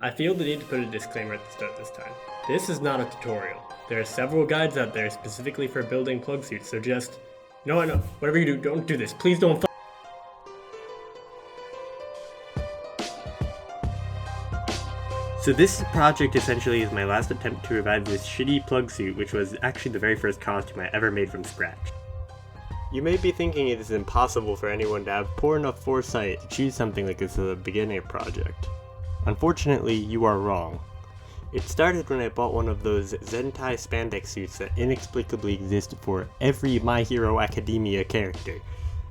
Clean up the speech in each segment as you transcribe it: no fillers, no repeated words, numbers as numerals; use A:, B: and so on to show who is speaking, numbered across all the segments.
A: I feel the need to put a disclaimer at the start this time. This is not a tutorial. There are several guides out there specifically for building Plugsuit, so just... No, whatever you do, don't do this. Please don't So this project essentially is my last attempt to revive this shitty Plugsuit, which was actually the very first costume I ever made from scratch. You may be thinking it is impossible for anyone to have poor enough foresight to choose something like this at the beginning of a project. Unfortunately, you are wrong. It started when I bought one of those Zentai spandex suits that inexplicably exist for every My Hero Academia character.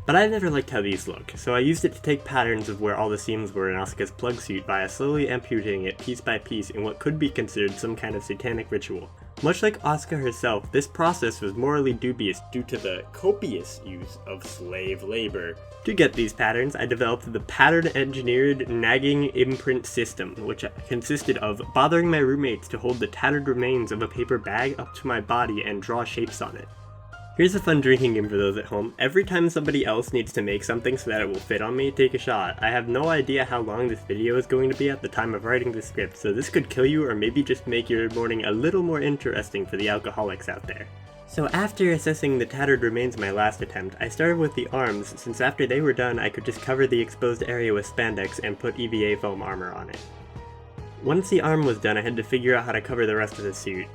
A: But I never liked how these look, so I used it to take patterns of where all the seams were in Asuka's Plugsuit by slowly amputating it piece by piece in what could be considered some kind of satanic ritual. Much like Asuka herself, this process was morally dubious due to the copious use of slave labor. To get these patterns, I developed the pattern-engineered nagging imprint system, which consisted of bothering my roommates to hold the tattered remains of a paper bag up to my body and draw shapes on it. Here's a fun drinking game for those at home. Every time somebody else needs to make something so that it will fit on me, take a shot. I have no idea how long this video is going to be at the time of writing the script, so this could kill you or maybe just make your morning a little more interesting for the alcoholics out there. So after assessing the tattered remains of my last attempt, I started with the arms, since after they were done I could just cover the exposed area with spandex and put EVA foam armor on it. Once the arm was done, I had to figure out how to cover the rest of the suit,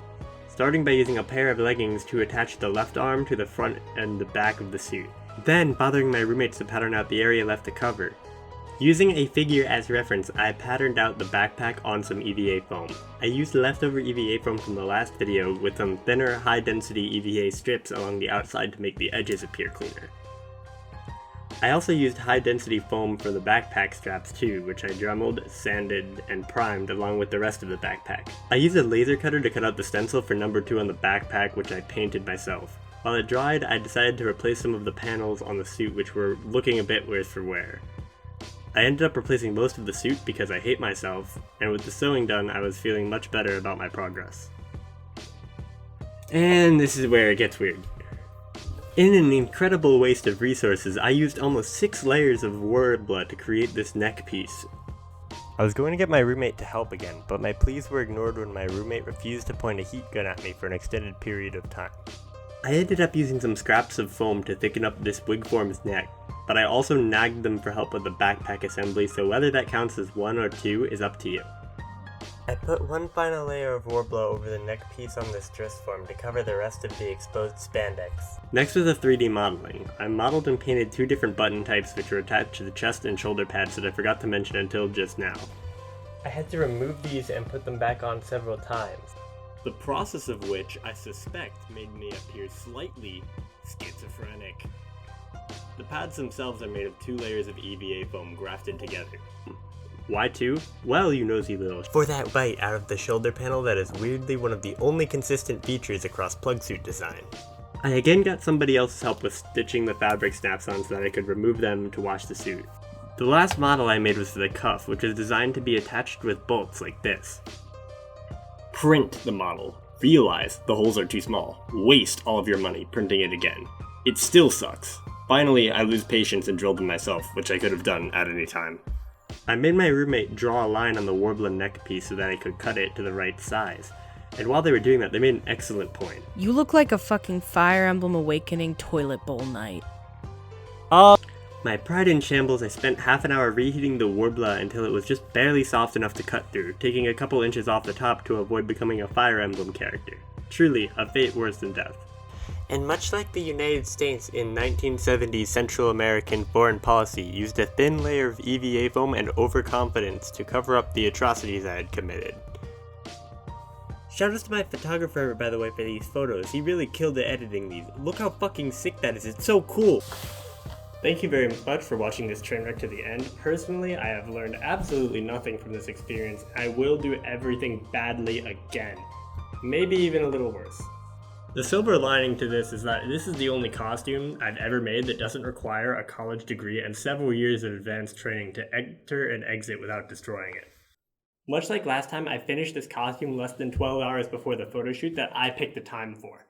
A: starting by using a pair of leggings to attach the left arm to the front and the back of the suit, then bothering my roommates to pattern out the area left to cover. Using a figure as reference, I patterned out the backpack on some EVA foam. I used leftover EVA foam from the last video with some thinner, high-density EVA strips along the outside to make the edges appear cleaner. I also used high-density foam for the backpack straps too, which I dremeled, sanded, and primed along with the rest of the backpack. I used a laser cutter to cut out the stencil for number 2 on the backpack, which I painted myself. While it dried, I decided to replace some of the panels on the suit which were looking a bit worse for wear. I ended up replacing most of the suit because I hate myself, and with the sewing done, I was feeling much better about my progress. And this is where it gets weird. In an incredible waste of resources, I used almost 6 layers of Warbler to create this neck piece. I was going to get my roommate to help again, but my pleas were ignored when my roommate refused to point a heat gun at me for an extended period of time. I ended up using some scraps of foam to thicken up this wigform's neck, but I also nagged them for help with the backpack assembly, so whether that counts as 1 or 2 is up to you. I put one final layer of Warbler over the neck piece on this dress form to cover the rest of the exposed spandex. Next was the 3D modeling. I modeled and painted 2 different button types which were attached to the chest and shoulder pads that I forgot to mention until just now. I had to remove these and put them back on several times, the process of which I suspect made me appear slightly schizophrenic. The pads themselves are made of 2 layers of EVA foam grafted together. Why 2? Well, you nosy little for that bite out of the shoulder panel that is weirdly one of the only consistent features across Plugsuit design. I again got somebody else's help with stitching the fabric snaps on so that I could remove them to wash the suit. The last model I made was for the cuff, which is designed to be attached with bolts like this. Print the model. Realize the holes are too small. Waste all of your money printing it again. It still sucks. Finally, I lose patience and drill them myself, which I could have done at any time. I made my roommate draw a line on the Warbler neck piece so that I could cut it to the right size. And while they were doing that, they made an excellent point.
B: You look like a fucking Fire Emblem Awakening toilet bowl knight.
A: My pride in shambles, I spent half an hour reheating the Warbler until it was just barely soft enough to cut through, taking a couple inches off the top to avoid becoming a Fire Emblem character. Truly, a fate worse than death. And much like the United States in 1970s Central American foreign policy used a thin layer of EVA foam and overconfidence to cover up the atrocities I had committed. Shoutouts to my photographer, by the way, for these photos. He really killed it editing these. Look how fucking sick that is. It's so cool. Thank you very much for watching this train wreck to the end. Personally, I have learned absolutely nothing from this experience. I will do everything badly again. Maybe even a little worse. The silver lining to this is that this is the only costume I've ever made that doesn't require a college degree and several years of advanced training to enter and exit without destroying it. Much like last time, I finished this costume less than 12 hours before the photo shoot that I picked the time for.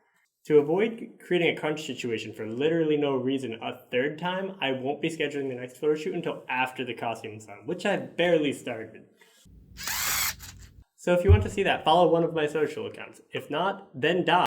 A: To avoid creating a crunch situation for literally no reason a third time, I won't be scheduling the next photo shoot until after the costume is done, which I've barely started. So if you want to see that, follow one of my social accounts. If not, then die.